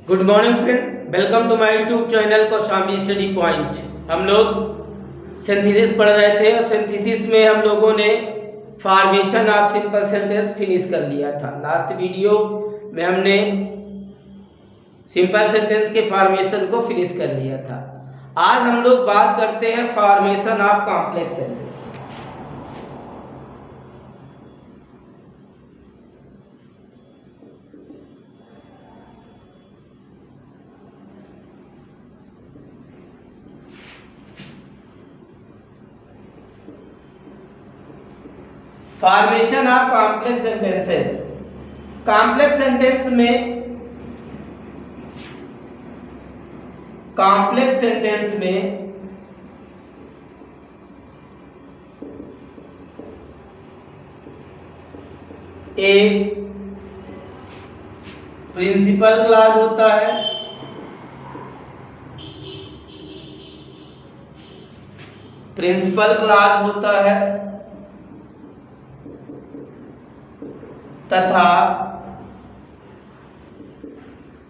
Good morning friend, welcome to my YouTube channel Kaushambi study point. हम लोग synthesis पढ़ रहे थे और सिंथेसिस में हम लोगों ने formation of simple sentence finish कर लिया था। लास्ट वीडियो में हमने सिंपल सेंटेंस के फॉर्मेशन को फिनिश कर लिया था। आज हम लोग बात करते हैं formation of complex sentence. Formation of complex sentences. Complex sentence में एक प्रिंसिपल क्लॉज होता है, तथा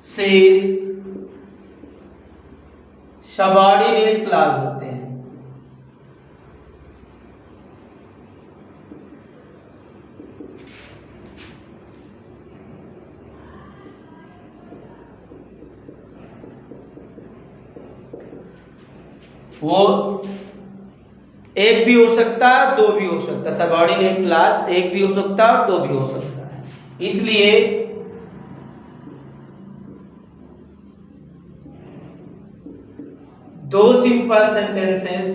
शेष सबऑर्डिनेट क्लॉज होते हैं। वो एक भी हो सकता है, दो भी हो सकता है। सबऑर्डिनेट क्लॉज एक भी हो सकता है और दो भी हो सकता है। इसलिए दो सिंपल सेंटेंसेस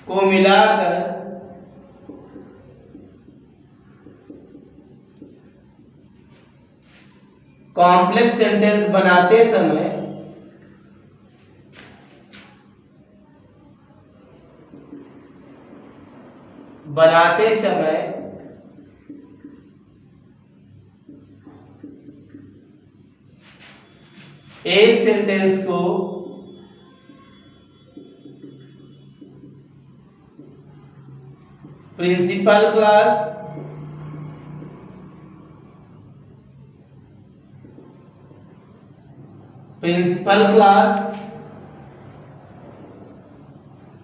को मिलाकर कॉम्प्लेक्स सेंटेंस बनाते समय एक सेंटेंस को प्रिंसिपल क्लॉज,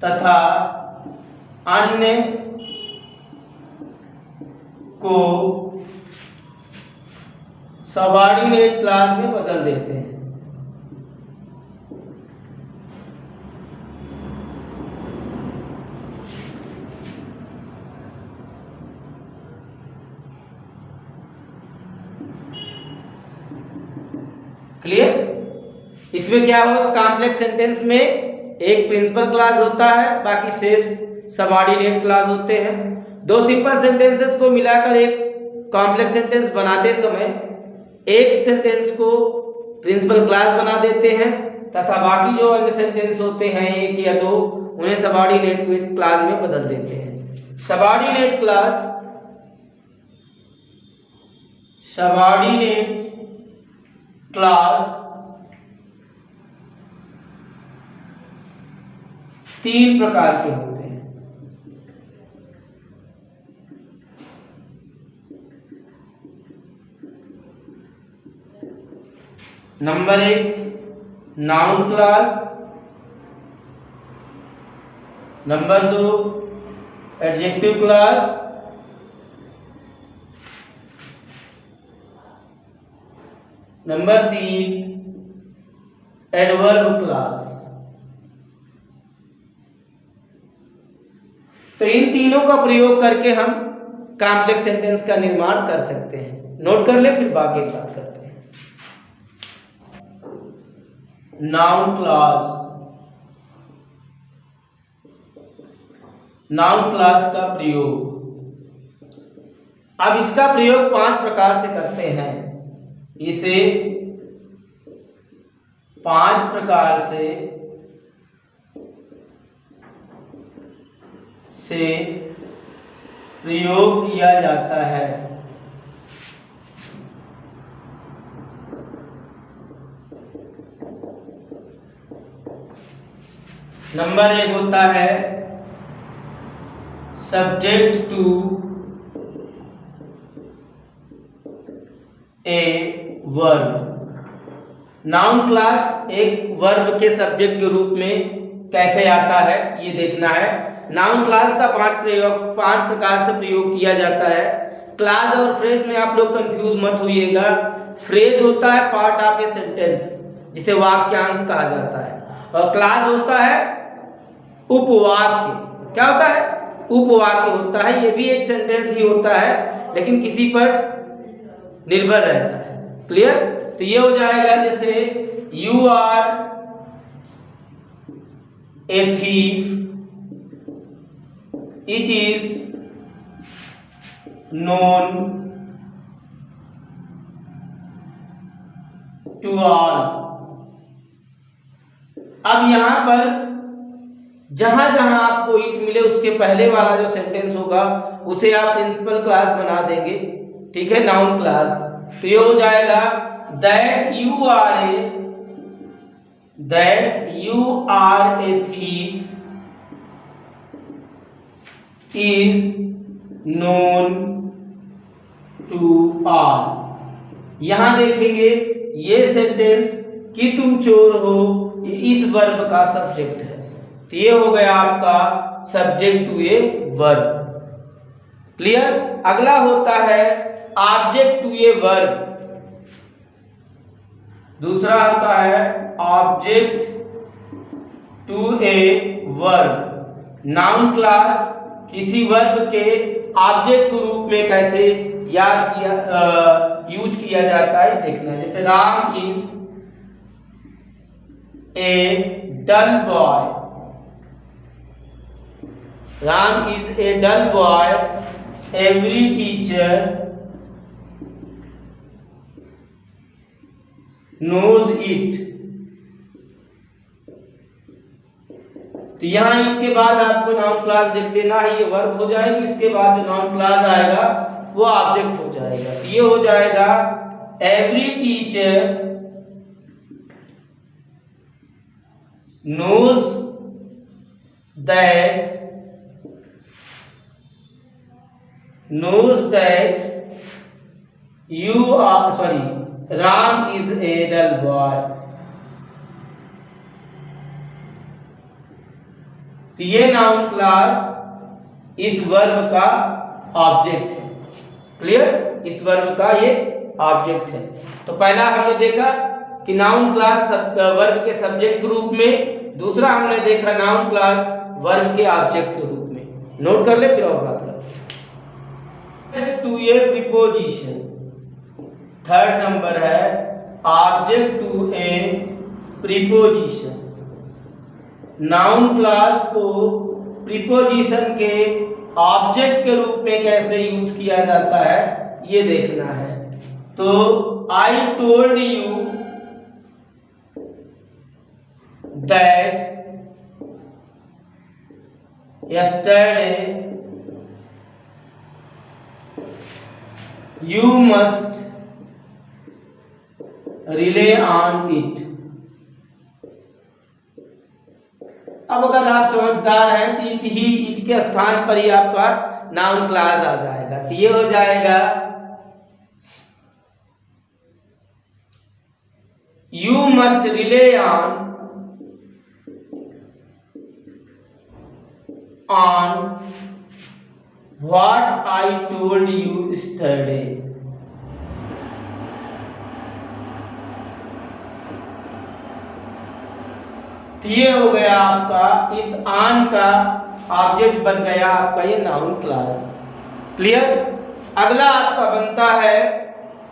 तथा अन्य को सबऑर्डिनेट क्लॉज में बदल देते हैं। क्लियर? इसमें क्या हो, कॉम्प्लेक्स सेंटेंस में एक प्रिंसिपल क्लॉज होता है, बाकी शेष सबऑर्डिनेट क्लॉज होते हैं। दो सिंपल सेंटेंसेस को मिलाकर एक कॉम्प्लेक्स सेंटेंस बनाते समय एक सेंटेंस को प्रिंसिपल क्लॉज बना देते हैं तथा बाकी जो अन्य सेंटेंस होते हैं एक या दो, उन्हें सबऑर्डिनेट क्लॉज में बदल देते हैं। सबऑर्डिनेट क्लॉज तीन प्रकार के होते हैं। नंबर एक नाउन क्लॉज, नंबर दो एडजेक्टिव क्लॉज, नंबर तीन एडवर्ब क्लॉज। तो इन तीनों का प्रयोग करके हम कॉम्प्लेक्स सेंटेंस का निर्माण कर सकते हैं। नोट कर ले, फिर बाकी बात करते हैं। नाउन क्लॉज का प्रयोग। अब इसका प्रयोग 5 प्रकार से करते हैं। इसे 5 प्रकार से प्रयोग किया जाता है। नंबर एक होता है subject to a verb. Noun class एक वर्ब के सब्जेक्ट के रूप में कैसे आता है ये देखना है। नाउन क्लास का पांच प्रकार से प्रयोग किया जाता है। क्लास और फ्रेज में आप लोग कंफ्यूज मत होइएगा। फ्रेज होता है पार्ट ऑफ ए सेंटेंस जिसे वाक्यांश कहा जाता है, और क्लास होता है उपवाक्य। क्या होता है? उपवाक्य होता है। ये भी एक सेंटेंस ही होता है लेकिन किसी पर निर्भर रहता है। क्लियर? तो ये हो जाएगा जैसे you are a thief, it is known to all। अब यहां पर जहां जहां आपको इट मिले उसके पहले वाला जो सेंटेंस होगा उसे आप प्रिंसिपल क्लास बना देंगे। ठीक है, नाउन क्लास। तो ये हो जाएगा that you are a thief is known to all. यहां देखेंगे ये सेंटेंस कि तुम चोर हो, ये इस वर्ब का सब्जेक्ट है। तो ये हो गया आपका subject to a verb. Clear? अगला होता है ऑब्जेक्ट टू ए वर्ब। दूसरा आता है object to a verb. Noun class किसी वर्ब के ऑब्जेक्ट के रूप में कैसे यूज किया जाता है देखना है। जैसे Ram is a dull boy. Ram is a dull boy, every teacher knows it. तो यहां इसके बाद आपको नाउन क्लास लिख देना है, ये वर्ब हो जाएगी। इसके बाद जो नाउन क्लास आएगा वो ऑब्जेक्ट हो जाएगा। तो ये हो जाएगा every teacher knows that you are Ram is a dull boy। तो ये नाउन क्लास इस वर्ब का ऑब्जेक्ट है। क्लियर? इस वर्ब का ये ऑब्जेक्ट है। तो पहला हमने देखा कि नाउन क्लास वर्ब के सब्जेक्ट के रूप में, दूसरा हमने देखा नाउन क्लास वर्ब के ऑब्जेक्ट के रूप में। नोट कर ले, फिर और बात करें। To a preposition. Third number है object to a preposition. Noun class को प्रीपोजिशन के ऑब्जेक्ट के रूप में कैसे यूज किया जाता है ये देखना है। तो I told you that yesterday you must rely on it। अब अगर आप समझदार हैं तो इट के स्थान पर ही आपका नाउन क्लास आ जाएगा। तो ये हो जाएगा you must relay on what I told you yesterday। तो ये हो गया आपका, इस ऑन का ऑब्जेक्ट बन गया आपका ये नाउन क्लास। क्लियर? अगला आपका बनता है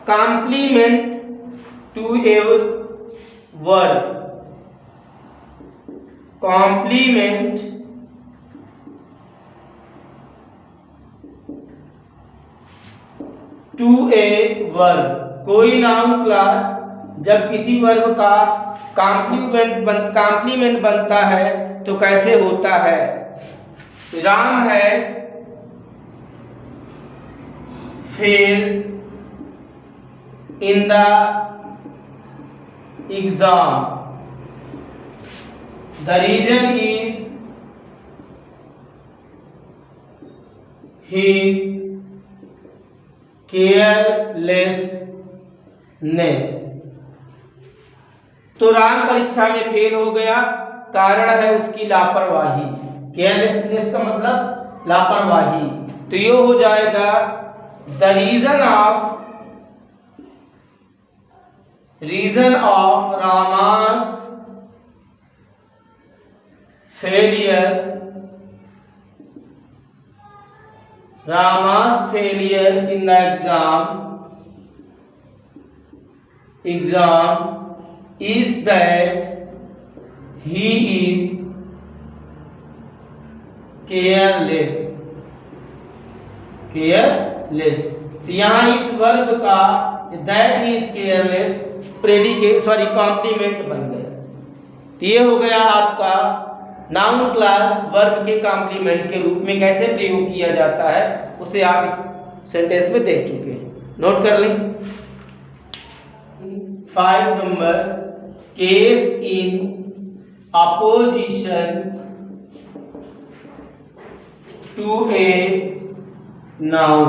complement to a verb. Complement to a verb. कोई नाउन क्लास जब किसी वर्ब का कॉम्प्लीमेंट बनता है तो कैसे होता है। Ram has failed in the exam, the reason is he careless ness. तो राम परीक्षा में फेल हो गया, कारण है उसकी लापरवाही। केयरलेसनेस का मतलब लापरवाही। तो ये हो जाएगा the reason of Ram's failure in the exam is that he is careless। तो यहाँ इस वर्ब का that he is careless predicate complement बन गया। तो ये हो गया आपका नाउन क्लास वर्ब के कॉम्प्लीमेंट के रूप में कैसे प्रयोग किया जाता है, उसे आप इस सेंटेंस में देख चुके हैं, नोट कर लें। 5 number, case in apposition to a noun.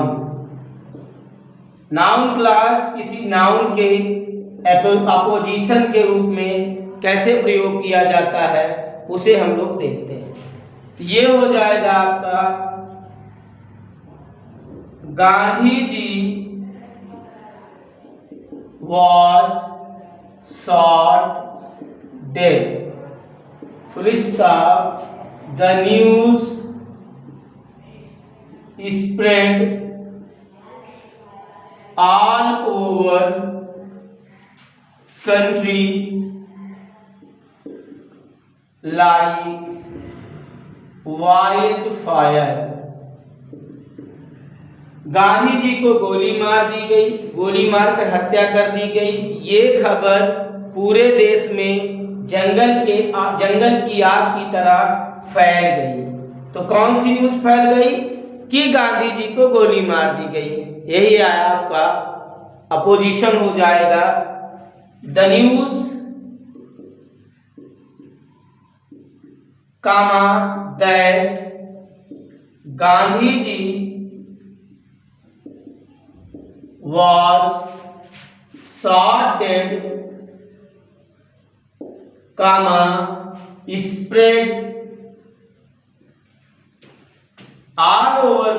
Noun class किसी नाउन के अपोजिशन के रूप में कैसे प्रयोग किया जाता है उसे हम लोग देखते हैं। तो ये हो जाएगा आपका Gandhi ji was shot dead, full stop, the news spread all over country like wildfire। Gandhi ji को गोली मार दी गई, गोली मारकर हत्या कर दी गई। ये खबर पूरे देश में जंगल की आग की तरह फैल गई। तो कौन सी न्यूज फैल गई कि गांधी जी को गोली मार दी गई। यही आया आपका अपोजिशन हो जाएगा the news comma that Gandhi ji was shot dead, comma, spread all over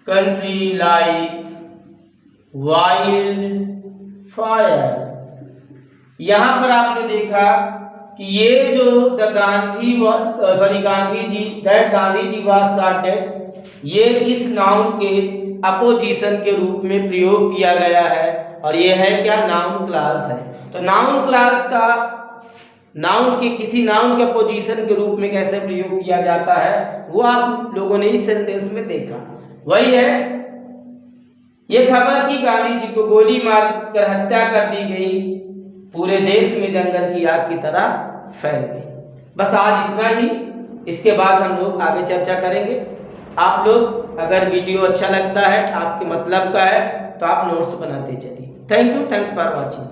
country like wildfire। यहाँ पर आपने देखा कि ये जो Gandhi ji was shot dead, ये इस नाउन के अपोजिशन के रूप में प्रयोग किया गया है और ये है क्या, नाउन क्लास है। तो नाउन क्लास का किसी नाउन के अपोजिशन के रूप में कैसे प्रयोग किया जाता है वो आप लोगों ने इस सेंटेंस में देखा। वही है, ये खबर कि गांधी जी को गोली मार कर हत्या कर दी गई पूरे देश में जंगल की आग की तरह फैल गई। बस आज इतना ही, इसके बाद हम लोग आगे चर्चा करेंगे। आप लोग अगर वीडियो अच्छा लगता है, आपके मतलब का है, तो आप नोट्स बनाते चलिए। Thank you, thanks for watching.